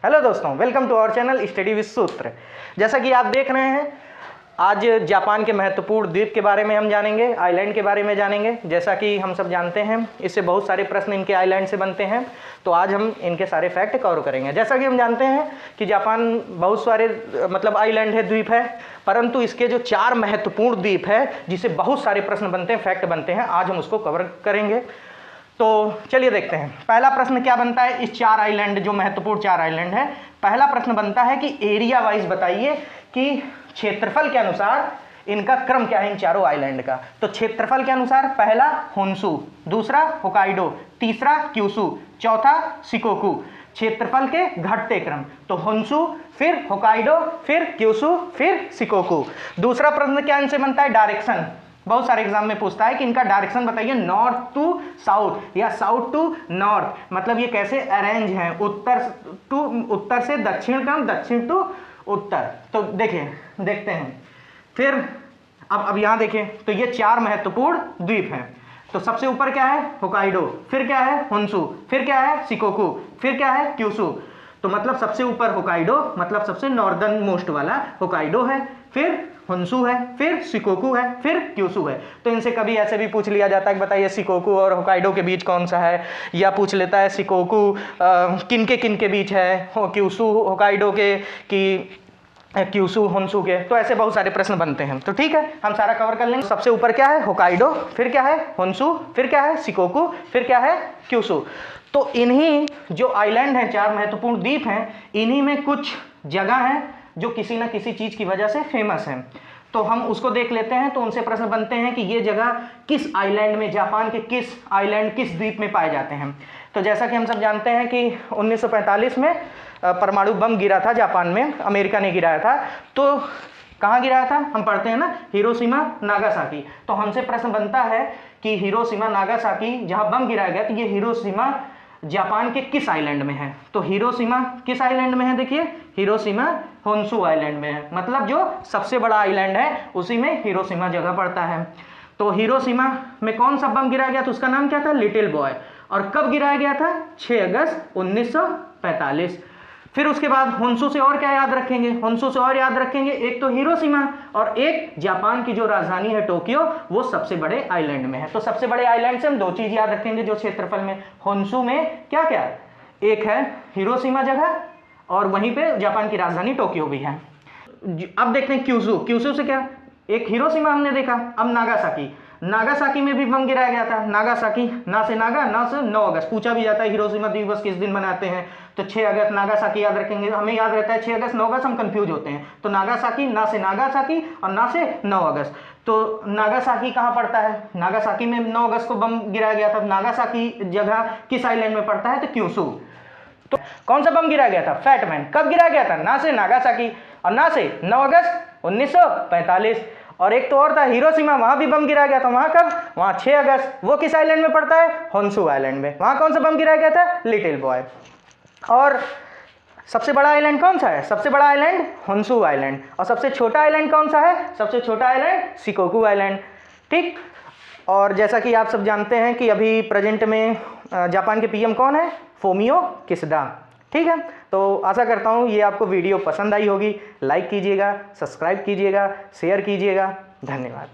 Hello दोस्तों, welcome to our channel study with Sutra. जैसा कि आप देख रहे हैं, आज जापान के महत्वपूर्ण द्वीप के बारे में हम जानेंगे, आइलैंड के बारे में जानेंगे। जैसा कि हम सब जानते हैं, इससे बहुत सारे प्रश्न इनके आइलैंड से बनते हैं, तो आज हम इनके सारे फैक्ट कवर करेंगे। जैसा कि हम जानते हैं कि जापान बहुत सारे आइलैंड है, द्वीप है, परंतु इसके जो 4 महत्वपूर्ण द्वीप है जिससे बहुत सारे प्रश्न बनते हैं, फैक्ट बनते हैं, आज हम उसको कवर करेंगे। तो चलिए देखते हैं पहला प्रश्न क्या बनता है। इस 4 आइलैंड, जो महत्वपूर्ण 4 आइलैंड है, पहला प्रश्न बनता है कि एरिया वाइज बताइए कि क्षेत्रफल के अनुसार इनका क्रम क्या है इन चारों आइलैंड का। तो क्षेत्रफल के अनुसार पहला होन्शु, दूसरा होकाइडो, तीसरा क्यूशु, चौथा शिकोकु। क्षेत्रफल के घटते क्रम, तो होन्शु, फिर होकाइडो, फिर क्यूशु, फिर शिकोकु। दूसरा प्रश्न क्या इनसे बनता है, डायरेक्शन। बहुत सारे एग्जाम में पूछता है कि इनका डायरेक्शन बताइए, नॉर्थ टू साउथ या साउथ टू नॉर्थ, मतलब ये कैसे अरेंज है, उत्तर से दक्षिण क्रम, दक्षिण टू उत्तर। तो देखते हैं। फिर अब यहां देखें तो ये 4 महत्वपूर्ण द्वीप हैं। तो सबसे ऊपर क्या है, होकाइडो, फिर क्या है, होन्शु, फिर क्या है, शिकोकु, फिर क्या है, क्यूशु। तो मतलब सबसे ऊपर होकाइडो, मतलब सबसे नॉर्दर्न मोस्ट वाला होकाइडो है, फिर होन्शु है, फिर शिकोकु है, फिर क्यूशु है। तो इनसे कभी ऐसे भी पूछ लिया जाता है कि बताइए शिकोकु और होकाइडो के बीच कौन सा है, या पूछ लेता है शिकोकु किन के बीच है, क्यूशु होकाइडो के, कि क्यूशु होन्शु के। तो ऐसे बहुत सारे प्रश्न बनते हैं। तो ठीक है, हम सारा कवर कर लेंगे। सबसे ऊपर क्या है, होकाइडो, फिर क्या है, होन्शु, फिर क्या है, शिकोकु, फिर क्या है, क्यूशु। तो इन्हीं जो आइलैंड हैं, 4 महत्वपूर्ण द्वीप हैं, इन्हीं में कुछ जगह हैं जो किसी न किसी चीज़ की वजह से फेमस हैं। तो हम उसको देख लेते हैं। तो उनसे प्रश्न बनते हैं कि ये जगह किस आइलैंड में, जापान के किस आइलैंड, किस द्वीप में पाए जाते हैं। तो जैसा कि हम सब जानते हैं कि 1945 में परमाणु बम गिरा था जापान में, अमेरिका ने गिराया था। तो कहाँ गिराया था, हम पढ़ते हैं ना, हिरोशिमा नागासाकी। तो हमसे प्रश्न बनता है कि हिरोशिमा नागासाकी जहाँ बम गिराया गया, तो ये हिरोशिमा जापान के किस आइलैंड में है। तो हिरोशिमा किस आइलैंड में है, देखिए हिरोशिमा होन्शु आइलैंड में है, मतलब जो सबसे बड़ा आइलैंड है उसी में हिरोशिमा जगह पड़ता है। तो हिरोशिमा में कौन सा बम गिराया गया, तो उसका नाम क्या था, लिटिल बॉय। और कब गिराया गया था, 6 अगस्त 1945। फिर उसके बाद होन्शु से और क्या याद रखेंगे, होन्शु से और याद रखेंगे, एक तो हिरोशिमा और एक जापान की जो राजधानी है टोक्यो, वो सबसे बड़े आइलैंड में है। तो सबसे बड़े आइलैंड से हम 2 चीज याद रखेंगे जो क्षेत्रफल में, होन्शु में क्या क्या, एक है हिरोशिमा जगह और वहीं पे जापान की राजधानी टोक्यो भी है। अब देखते हैं क्यूशु। क्यूशु से क्या, एक हिरोशिमा हमने देखा, अब नागासाकी। नागासाकी में भी बम गिराया गया था। नागासाकी, ना से नागा, ना से 9 अगस्त। पूछा भी जाता है हिरोशिमा दिवस किस दिन मनाते हैं, तो 6 अगस्त नागासाकी याद रखेंगे। हमें याद रहता है 6 अगस्त 9 अगस्त, हम कंफ्यूज होते हैं। तो नागासाकी, ना से नागासाकी और ना से 9 अगस्त। तो नागासाकी कहाँ पड़ता है, नागासाकी में 9 अगस्त को बम गिराया गया था। नागासाकी जगह किस आइलैंड में पड़ता है, तो क्यूशु। तो कौन सा बम गिराया गया था, फैटमैन। कब गिराया गया था, ना से नागासाकी और ना से 9 अगस्त 1945। और एक तो और था हिरोशिमा, वहां भी बम गिराया गया था। वहां कब, वहां 6 अगस्त। वो किस आइलैंड में पड़ता है, होन्शु आइलैंड में। वहां कौन सा बम गिराया गया था, लिटिल बॉय। और सबसे बड़ा आइलैंड कौन सा है, सबसे बड़ा आइलैंड होन्शु आइलैंड। और सबसे छोटा आइलैंड कौन सा है, सबसे छोटा आइलैंड शिकोकु आइलैंड। ठीक। और जैसा कि आप सब जानते हैं कि अभी प्रेजेंट में जापान के पीएम कौन है, फूमियो किशिदा। ठीक है, तो आशा करता हूँ ये आपको वीडियो पसंद आई होगी। लाइक कीजिएगा, सब्सक्राइब कीजिएगा, शेयर कीजिएगा। धन्यवाद।